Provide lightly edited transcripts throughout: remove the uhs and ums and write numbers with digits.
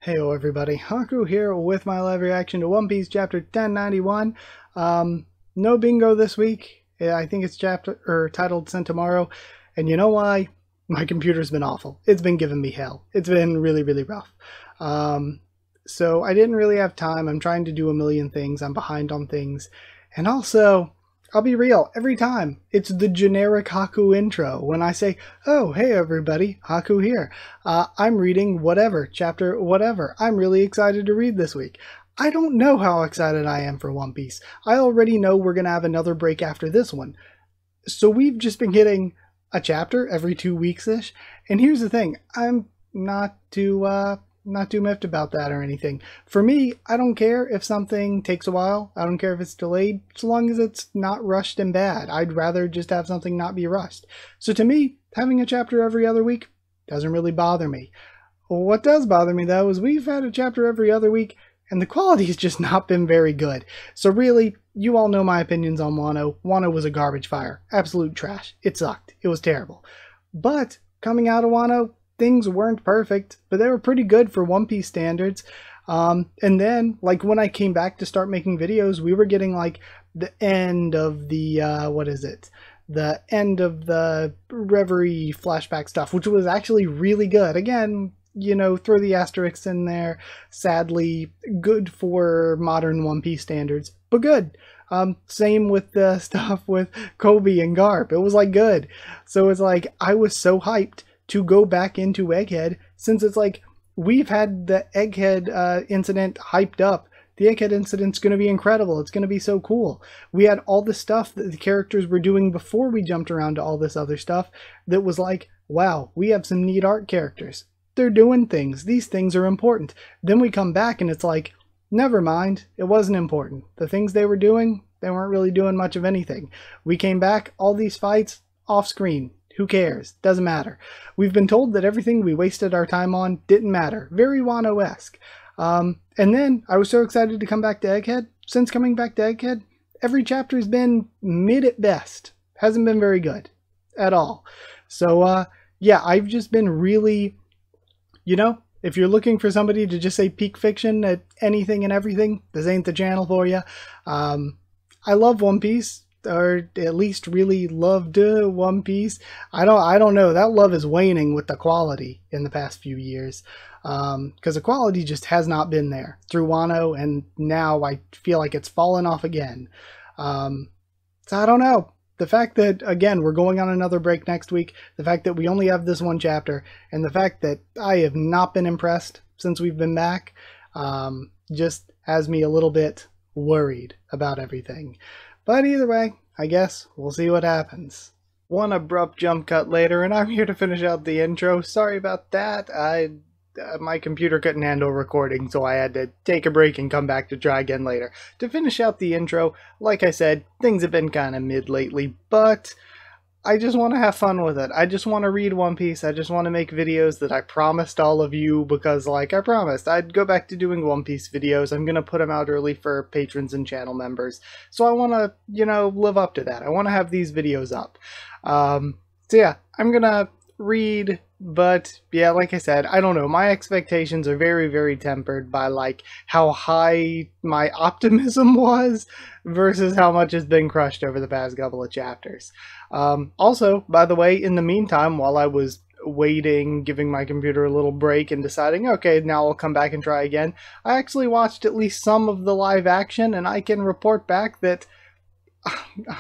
Heyo everybody, Haku here with my live reaction to One Piece chapter 1091. No bingo this week. I think it's titled Sent Tomorrow. And you know why? My computer's been awful. It's been giving me hell. It's been really, really rough. So I didn't really have time. I'm trying to do a million things. I'm behind on things. And also, I'll be real, every time it's the generic Haku intro. When I say, oh, hey everybody, Haku here. I'm reading whatever, chapter whatever. I'm really excited to read this week. I don't know how excited I am for One Piece. I already know we're going to have another break after this one. So we've just been getting a chapter every 2 weeks-ish. And here's the thing, I'm not too miffed about that or anything. For me, I don't care if something takes a while. I don't care if it's delayed, so long as it's not rushed and bad. I'd rather just have something not be rushed. So to me, having a chapter every other week doesn't really bother me. What does bother me, though, is we've had a chapter every other week, and the quality's just not been very good. So really, you all know my opinions on Wano. Wano was a garbage fire. Absolute trash. It sucked. It was terrible. But coming out of Wano, things weren't perfect, but they were pretty good for One Piece standards. And then, like, when I came back to start making videos, we were getting, like, the end of the, the end of the Reverie flashback stuff, which was actually really good. Again, you know, throw the asterisks in there. Sadly, good for modern One Piece standards, but good. Same with the stuff with Kobe and Garp. It was, like, good. So it's like, I was so hyped to go back into Egghead, since it's like we've had the Egghead incident hyped up. The Egghead incident's going to be incredible. It's going to be so cool. We had all the stuff that the characters were doing before we jumped around to all this other stuff that was like, wow, we have some neat art characters. They're doing things. These things are important. Then we come back and it's like, never mind, it wasn't important. The things they were doing, they weren't really doing much of anything. We came back, all these fights, off screen. Who cares? Doesn't matter. We've been told that everything we wasted our time on didn't matter. Very Wano-esque. And then I was so excited to come back to Egghead. Since coming back to Egghead, every chapter has been mid at best. Hasn't been very good at all. So, yeah, I've just been really, you know, if you're looking for somebody to just say peak fiction at anything and everything, this ain't the channel for you. I love One Piece. Or at least really loved One Piece. I don't know. That love is waning with the quality in the past few years. Because the quality just has not been there through Wano, and now I feel like it's fallen off again. So I don't know. The fact that, again, we're going on another break next week, the fact that we only have this one chapter, and the fact that I have not been impressed since we've been back, just has me a little bit worried about everything. But either way, I guess we'll see what happens. One abrupt jump cut later, and I'm here to finish out the intro. Sorry about that. My computer couldn't handle recording, so I had to take a break and come back to try again later. To finish out the intro, like I said, things have been kind of mid lately, but I just want to have fun with it. I just want to read One Piece. I just want to make videos that I promised all of you, because, like I promised, I'd go back to doing One Piece videos. I'm going to put them out early for patrons and channel members. So I want to, you know, live up to that. I want to have these videos up. So yeah, I'm going to read, but yeah, like I said, I don't know. My expectations are very, very tempered by, like, how high my optimism was versus how much has been crushed over the past couple of chapters. Also, by the way, in the meantime, while I was waiting, giving my computer a little break and deciding, okay, now I'll come back and try again, I actually watched at least some of the live action, and I can report back that,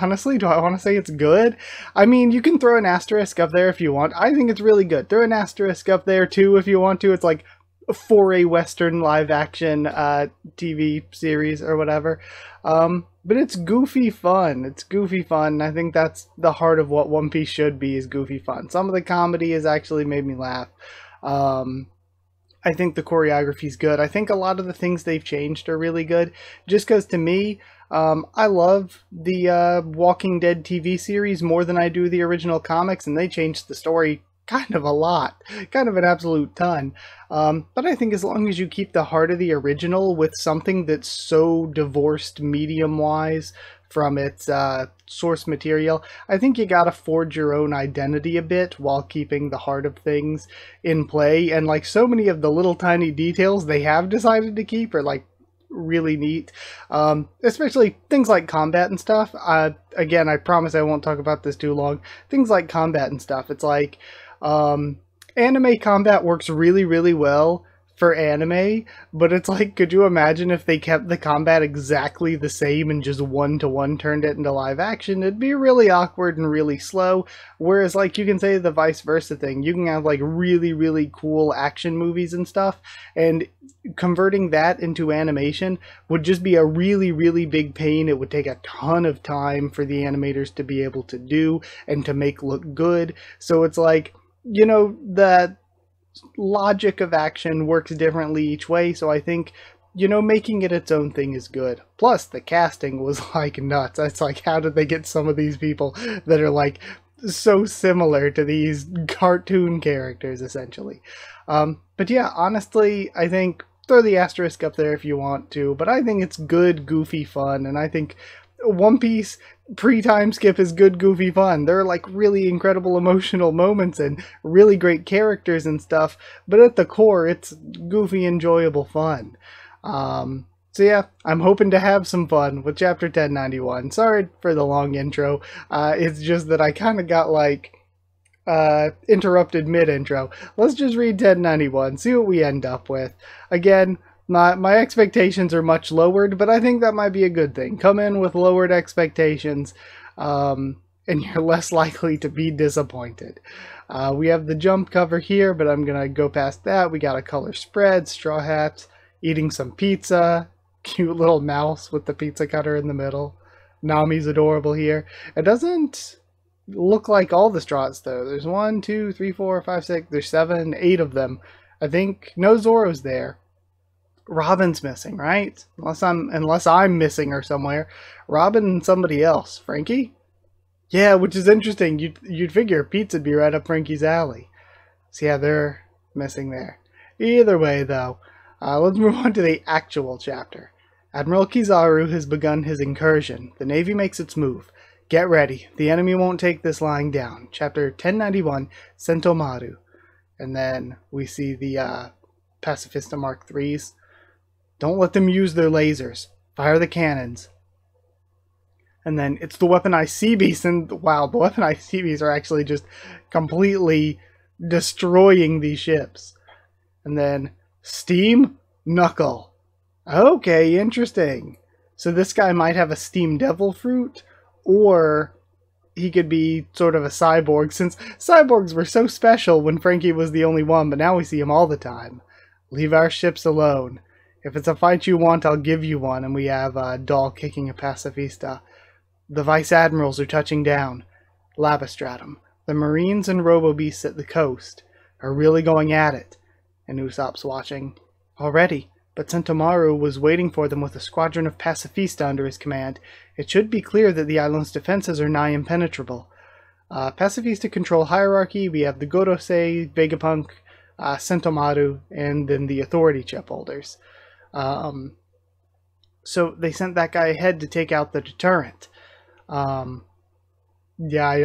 honestly, do I want to say it's good? I mean, you can throw an asterisk up there if you want. I think it's really good. Throw an asterisk up there too if you want to. It's like for a Western live action TV series or whatever. But it's goofy fun. It's goofy fun. I think that's the heart of what One Piece should be, is goofy fun. Some of the comedy has actually made me laugh. I think the choreography's good. I think a lot of the things they've changed are really good. Just because, to me, I love the Walking Dead TV series more than I do the original comics, and they changed the story kind of a lot, kind of an absolute ton. But I think as long as you keep the heart of the original with something that's so divorced medium-wise from its source material. I think you gotta forge your own identity a bit while keeping the heart of things in play, and like so many of the little tiny details they have decided to keep are like really neat, especially things like combat and stuff. Again, I promise I won't talk about this too long. Things like combat and stuff, it's like anime combat works really, really well for anime, but it's like, could you imagine if they kept the combat exactly the same and just one-to-one turned it into live action? It'd be really awkward and really slow. Whereas like you can say the vice versa thing. You can have like really, really cool action movies and stuff, and converting that into animation would just be a really, really big pain. It would take a ton of time for the animators to be able to do and to make look good. So it's like, you know, that logic of action works differently each way, so I think, you know, making it its own thing is good. Plus, the casting was like nuts. It's like, how did they get some of these people that are like so similar to these cartoon characters, essentially? But yeah, honestly, I think throw the asterisk up there if you want to, but I think it's good, goofy fun, and I think One Piece pre-time skip is good, goofy fun. There are like really incredible emotional moments and really great characters and stuff, but at the core, it's goofy, enjoyable fun. So yeah, I'm hoping to have some fun with Chapter 1091. Sorry for the long intro. It's just that I kind of got like interrupted mid-intro. Let's just read 1091, see what we end up with. Again, my expectations are much lowered, but I think that might be a good thing. Come in with lowered expectations, and you're less likely to be disappointed. We have the jump cover here, but I'm going to go past that. We got a color spread, straw hats, eating some pizza, cute little mouse with the pizza cutter in the middle. Nami's adorable here. It doesn't look like all the straws, though. There's 1, 2, 3, 4, 5, 6, there's 7, 8 of them. I think no Zoro's there. Robin's missing, right? Unless I'm missing or somewhere. Robin and somebody else. Frankie? Yeah, which is interesting. You'd figure Pete'd be right up Frankie's alley. So yeah, they're missing there. Either way, though, let's move on to the actual chapter. Admiral Kizaru has begun his incursion. The Navy makes its move. Get ready. The enemy won't take this lying down. Chapter 1091, Sentomaru. And then we see the Pacifista Mark IIIs. Don't let them use their lasers. Fire the cannons. And then it's the weaponized sea beasts, and wow, the weaponized sea beasts are actually just completely destroying these ships. And then Steam Knuckle. Okay, interesting. So this guy might have a Steam Devil Fruit, or he could be sort of a cyborg, since cyborgs were so special when Frankie was the only one, but now we see him all the time. Leave our ships alone. If it's a fight you want, I'll give you one. And we have Doll kicking a pacifista. The Vice Admirals are touching down. Labistratum. The Marines and Robo-Beasts at the coast are really going at it. And Usopp's watching. Already, but Sentomaru was waiting for them with a squadron of pacifista under his command. It should be clear that the island's defenses are nigh impenetrable. Pacifista control hierarchy, we have the Gorosei, Vegapunk, Sentomaru, and then the authority chip holders. So they sent that guy ahead to take out the deterrent. Yeah,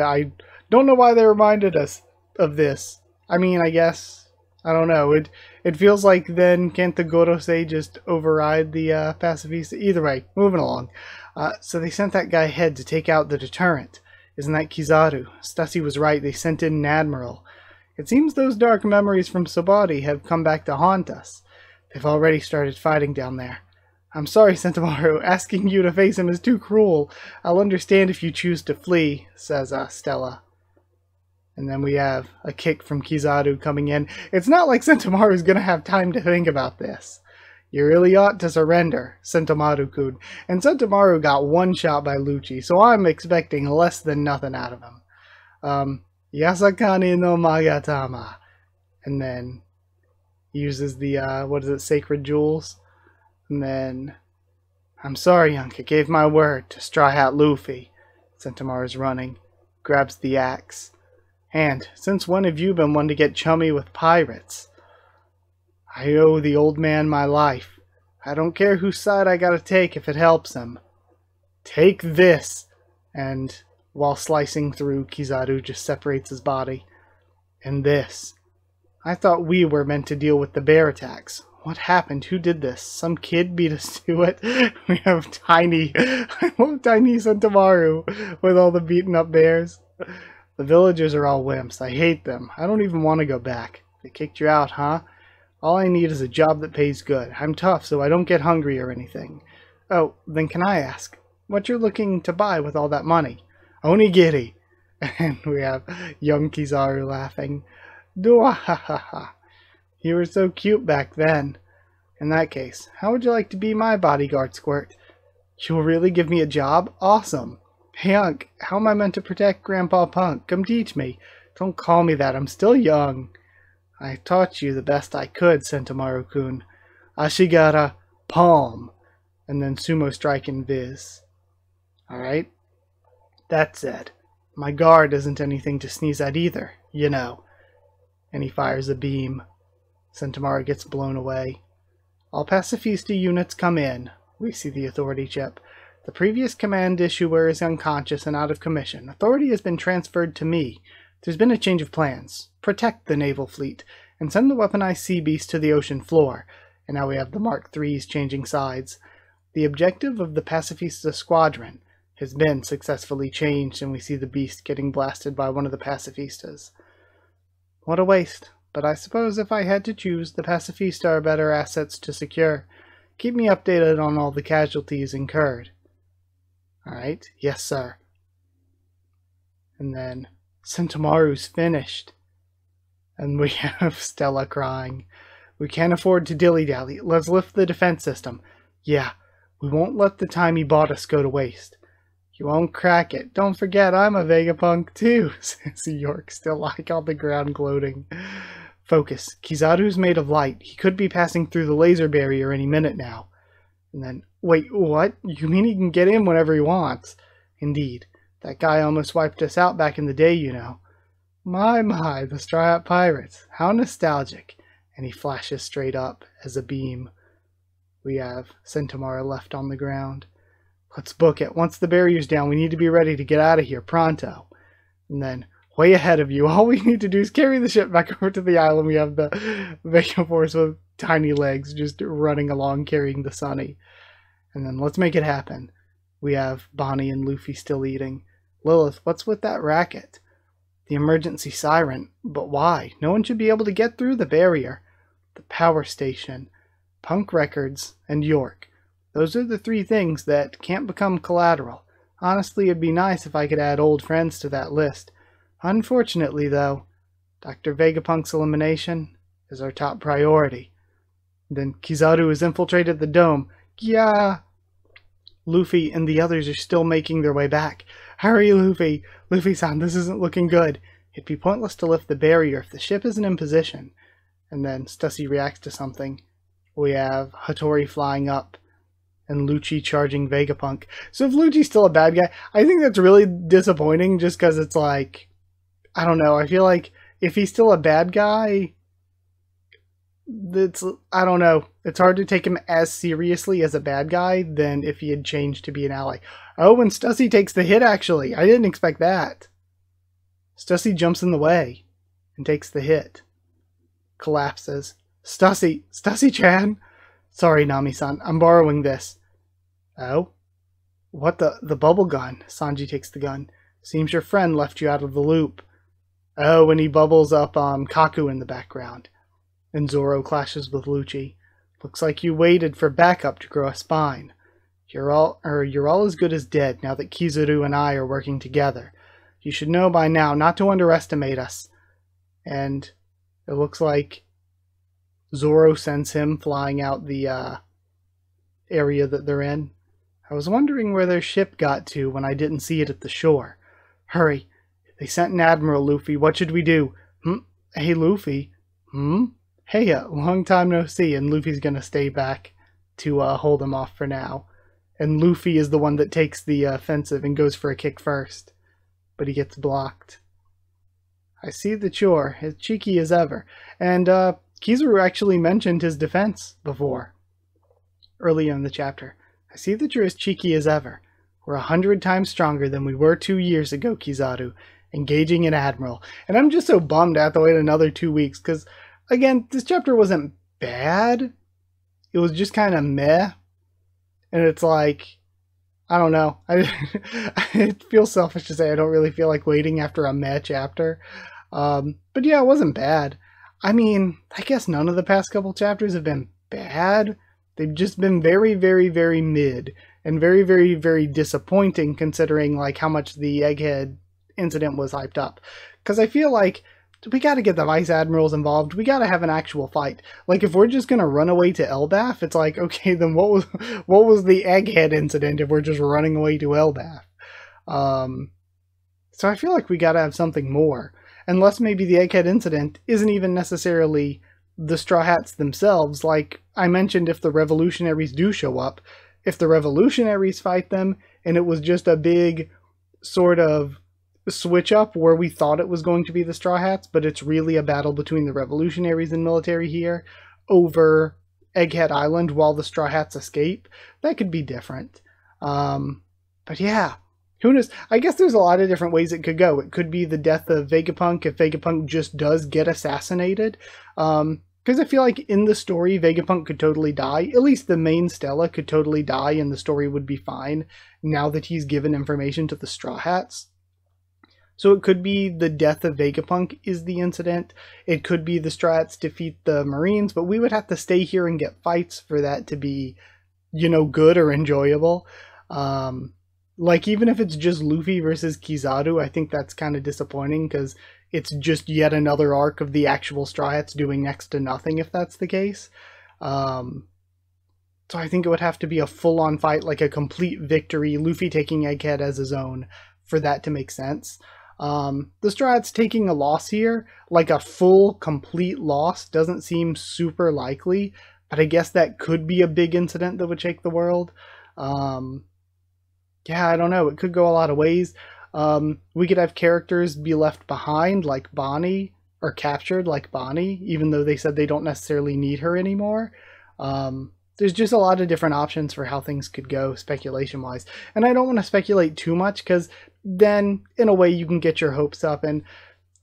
I don't know why they reminded us of this. I mean, I guess, I don't know. It feels like then can't the Gorosei just override the Pacifista? Either way, moving along. So they sent that guy ahead to take out the deterrent. Isn't that Kizaru? Stussy was right, they sent in an admiral. It seems those dark memories from Sabati have come back to haunt us. They've already started fighting down there. I'm sorry, Sentomaru. Asking you to face him is too cruel. I'll understand if you choose to flee, says Stella. And then we have a kick from Kizaru coming in. It's not like Sentomaru's gonna have time to think about this. You really ought to surrender, Sentomaru-kun. And Sentomaru got one shot by Lucci, so I'm expecting less than nothing out of him. Yasakani no Magatama. And then he uses the, what is it, Sacred Jewels? And then, I'm sorry, Yunk, I gave my word to Straw Hat Luffy. Sentomaru's running, grabs the axe. And, since when have you been one to get chummy with pirates? I owe the old man my life. I don't care whose side I gotta take if it helps him. Take this! And while slicing through, Kizaru just separates his body. And this. I thought we were meant to deal with the bear attacks. What happened? Who did this? Some kid beat us to it? We have Tiny. I love Tiny Sentamaru with all the beaten up bears. The villagers are all wimps. I hate them. I don't even want to go back. They kicked you out, huh? All I need is a job that pays good. I'm tough, so I don't get hungry or anything. Oh, then can I ask what you're looking to buy with all that money? Onigiri. And we have young Kizaru laughing. Dua-ha-ha-ha. You were so cute back then. In that case, how would you like to be my bodyguard, Squirt? You'll really give me a job? Awesome. Hey, Unc, how am I meant to protect Grandpa Punk? Come teach me. Don't call me that. I'm still young. I taught you the best I could, Sentamaru-kun. Ashigara, palm. And then sumo strike and viz. Alright? That said, my guard isn't anything to sneeze at either, you know. And he fires a beam. Sentamaru gets blown away. All pacifista units come in. We see the authority chip. The previous command issuer is unconscious and out of commission. Authority has been transferred to me. There's been a change of plans. Protect the naval fleet, and send the weaponized sea beast to the ocean floor. And now we have the Mark IIIs changing sides. The objective of the pacifista squadron has been successfully changed, and we see the beast getting blasted by one of the pacifistas. What a waste. But I suppose if I had to choose, the pacifista are better assets to secure. Keep me updated on all the casualties incurred. Alright, yes sir. And then Sentamaru's finished. And we have Stella crying. We can't afford to dilly-dally. Let's lift the defense system. Yeah, we won't let the time he bought us go to waste. You won't crack it. Don't forget, I'm a Vegapunk too, says York, still like on the ground gloating. Focus. Kizaru's made of light. He could be passing through the laser barrier any minute now. And then, wait, what? You mean he can get in whenever he wants? Indeed. That guy almost wiped us out back in the day, you know. My, the Stryat Pirates. How nostalgic. And he flashes straight up as a beam. We have Sentamaru left on the ground. Let's book it. Once the barrier's down, we need to be ready to get out of here pronto. And then, way ahead of you, all we need to do is carry the ship back over to the island. We have the Vega Force with tiny legs just running along carrying the Sunny. And then let's make it happen. We have Bonnie and Luffy still eating. Lilith, what's with that racket? The emergency siren. But why? No one should be able to get through the barrier. The power station, Punk Records, and York. Those are the three things that can't become collateral. Honestly, it'd be nice if I could add old friends to that list. Unfortunately, though, Dr. Vegapunk's elimination is our top priority. Then Kizaru has infiltrated the dome. Yeah! Luffy and the others are still making their way back. Hurry, Luffy! Luffy-san, this isn't looking good. It'd be pointless to lift the barrier if the ship isn't in position. And then Stussy reacts to something. We have Hattori flying up and Lucci charging Vegapunk. So if Lucci's still a bad guy, I think that's really disappointing just because it's like, I don't know, I feel like if he's still a bad guy, I don't know, it's hard to take him as seriously as a bad guy than if he had changed to be an ally. Oh, and Stussy takes the hit actually. I didn't expect that. Stussy jumps in the way and takes the hit. Collapses. Stussy-chan! Sorry, Nami-san, I'm borrowing this. Oh? What the bubble gun? Sanji takes the gun. Seems your friend left you out of the loop. Oh, and he bubbles up Kaku in the background. And Zoro clashes with Lucci. Looks like you waited for backup to grow a spine. You're all as good as dead now that Kizaru and I are working together. You should know by now not to underestimate us. And it looks like Zoro sends him flying out the area that they're in. I was wondering where their ship got to when I didn't see it at the shore. Hurry. They sent an admiral, Luffy. What should we do? Hey, Luffy. Hey, long time no see. And Luffy's gonna stay back to hold him off for now. And Luffy is the one that takes the offensive and goes for a kick first. But he gets blocked. I see that you're as cheeky as ever. And Kizaru actually mentioned his defense before. Earlier in the chapter. I see that you're as cheeky as ever. we're 100 times stronger than we were 2 years ago, Kizaru. Engaging an admiral. And I'm just so bummed I have to wait another 2 weeks, because, again, this chapter wasn't bad. It was just kind of meh. And it's like, I don't know. It feels selfish to say I don't really feel like waiting after a meh chapter. But yeah, it wasn't bad. I mean, I guess none of the past couple chapters have been bad. They've just been very, very, very mid. And very, very, very disappointing considering like how much the Egghead incident was hyped up. Because I feel like we got to get the Vice Admirals involved. We got to have an actual fight. Like, if we're just going to run away to Elbaf, it's like, okay, then what was the Egghead incident if we're just running away to Elbaf? So I feel like we got to have something more. Unless maybe the Egghead incident isn't even necessarily the Straw Hats themselves. Like I mentioned, if the Revolutionaries do show up, if the Revolutionaries fight them, and it was just a big sort of switch up where we thought it was going to be the Straw Hats, but it's really a battle between the Revolutionaries and military here over Egghead Island while the Straw Hats escape, that could be different. But yeah, who knows? I guess there's a lot of different ways it could go. It could be the death of Vegapunk if Vegapunk just does get assassinated. Because I feel like in the story, Vegapunk could totally die. At least the main Stella could totally die and the story would be fine now that he's given information to the Straw Hats. So it could be the death of Vegapunk is the incident. It could be the Straw Hats defeat the Marines, but we would have to stay here and get fights for that to be, you know, good or enjoyable. Like, even if it's just Luffy versus Kizaru, I think that's kind of disappointing because it's just yet another arc of the actual Straw Hats doing next to nothing if that's the case. So I think it would have to be a full-on fight, like a complete victory, Luffy taking Egghead as his own, for that to make sense. The Straw Hats taking a loss here, like a full, complete loss, doesn't seem super likely, but I guess that could be a big incident that would shake the world. Yeah, I don't know. It could go a lot of ways. We could have characters be left behind, like Bonnie, or captured, like Bonnie, even though they said they don't necessarily need her anymore. There's just a lot of different options for how things could go, speculation-wise. And I don't want to speculate too much, because then, in a way, you can get your hopes up, and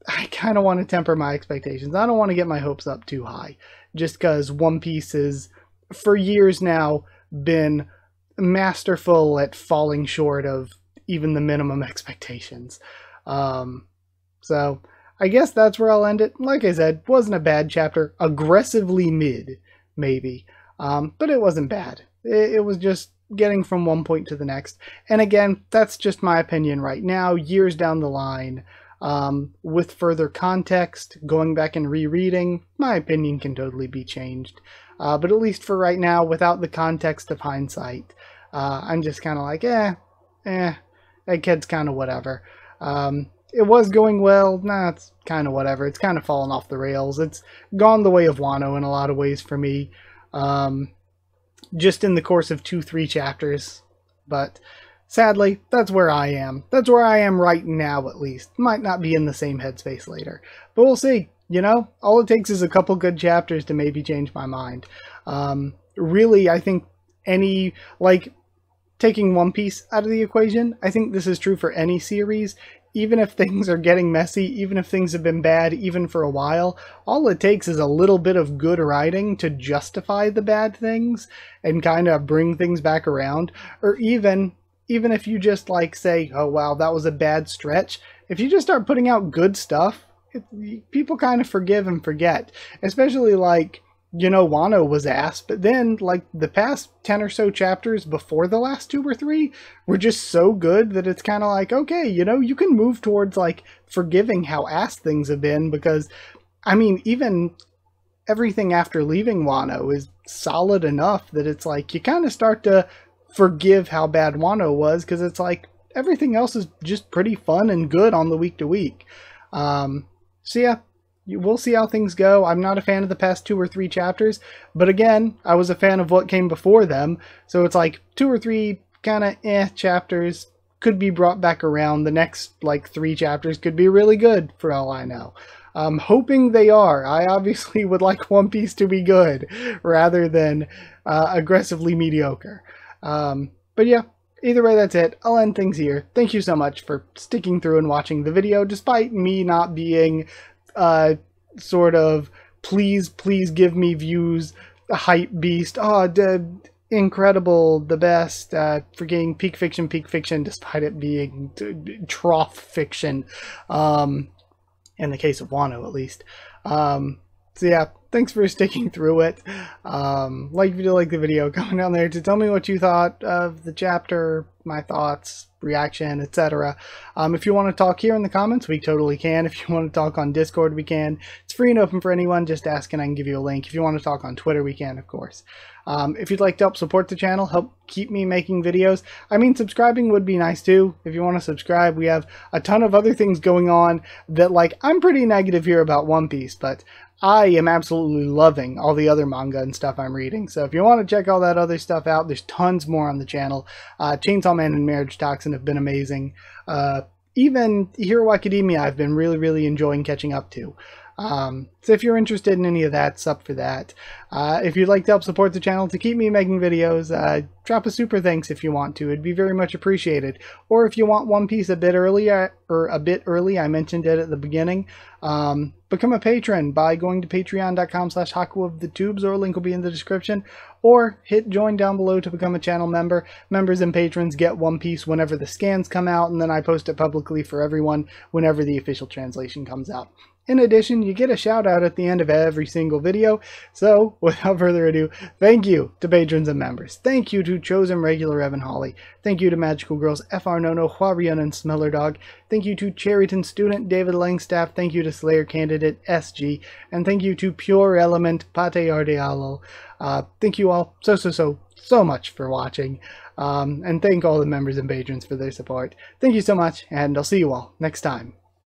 I kind of want to temper my expectations. I don't want to get my hopes up too high, just because One Piece has, for years now, been masterful at falling short of even the minimum expectations. So, I guess that's where I'll end it. Like I said, wasn't a bad chapter. Aggressively mid, maybe. But it wasn't bad. It was just getting from one point to the next. And again, that's just my opinion right now. Years down the line, with further context, going back and rereading, my opinion can totally be changed. But at least for right now, without the context of hindsight, I'm just kind of like, Egghead's kind of whatever. It was going well. Nah, it's kind of whatever. It's kind of fallen off the rails. It's gone the way of Wano in a lot of ways for me. Just in the course of 2-3 chapters. But sadly, that's where I am. That's where I am right now, at least. Might not be in the same headspace later. But we'll see. You know, all it takes is a couple good chapters to maybe change my mind. Really, I think taking One Piece out of the equation, I think this is true for any series. Even if things are getting messy, even if things have been bad, even for a while, all it takes is a little bit of good writing to justify the bad things and kind of bring things back around. Or even if you just like say, oh wow, that was a bad stretch, if you just start putting out good stuff, people kind of forgive and forget. Especially like, you know, Wano was ass, but then like the past 10 or so chapters before the last 2 or 3 were just so good that it's kind of like, okay, you know, you can move towards like forgiving how ass things have been, because I mean, even everything after leaving Wano is solid enough that it's like you kind of start to forgive how bad Wano was, because it's like everything else is just pretty fun and good on the week to week. So yeah, we'll see how things go. I'm not a fan of the past 2 or 3 chapters, but again, I was a fan of what came before them, so it's like 2 or 3 kind of chapters could be brought back around. The next like 3 chapters could be really good for all I know. I'm hoping they are. I obviously would like One Piece to be good rather than aggressively mediocre. But yeah, either way, that's it. I'll end things here. Thank you so much for sticking through and watching the video, despite me not being sort of please give me views hype beast. Oh, incredible, the best, freaking peak fiction, despite it being trough fiction, in the case of Wano at least. So yeah, thanks for sticking through it. If you like the video, comment down there to tell me what you thought of the chapter, my thoughts, reaction, etc. If you want to talk here in the comments, we totally can. If you want to talk on Discord, we can. It's free and open for anyone. Just ask and I can give you a link. If you want to talk on Twitter, we can, of course. If you'd like to help support the channel, help keep me making videos, I mean, subscribing would be nice too. If you want to subscribe, we have a ton of other things going on that, like, I'm pretty negative here about One Piece, but I am absolutely loving all the other manga and stuff I'm reading. So if you want to check all that other stuff out, there's tons more on the channel. Chainsaw Man and Marriage Toxin have been amazing. Even Hero Academia I've been really enjoying catching up to. So if you're interested in any of that, it's up for that. If you'd like to help support the channel to keep me making videos, drop a super thanks if you want to. It'd be very much appreciated. Or if you want One Piece a bit early, I mentioned it at the beginning, become a patron by going to patreon.com/Haku of the Tubes, or a link will be in the description, or hit join down below to become a channel member. Members and patrons get One Piece whenever the scans come out, and then I post it publicly for everyone whenever the official translation comes out. In addition, you get a shout out at the end of every single video. So, without further ado, thank you to patrons and members. Thank you to Chosen Regular Evan Hawley. Thank you to Magical Girls FR Nono, Huarian, and Smeller Dog. Thank you to Cherryton student David Langstaff. Thank you to Slayer candidate SG. And thank you to Pure Element Pate Ardealo. Thank you all so much for watching. And thank all the members and patrons for their support. Thank you so much, and I'll see you all next time.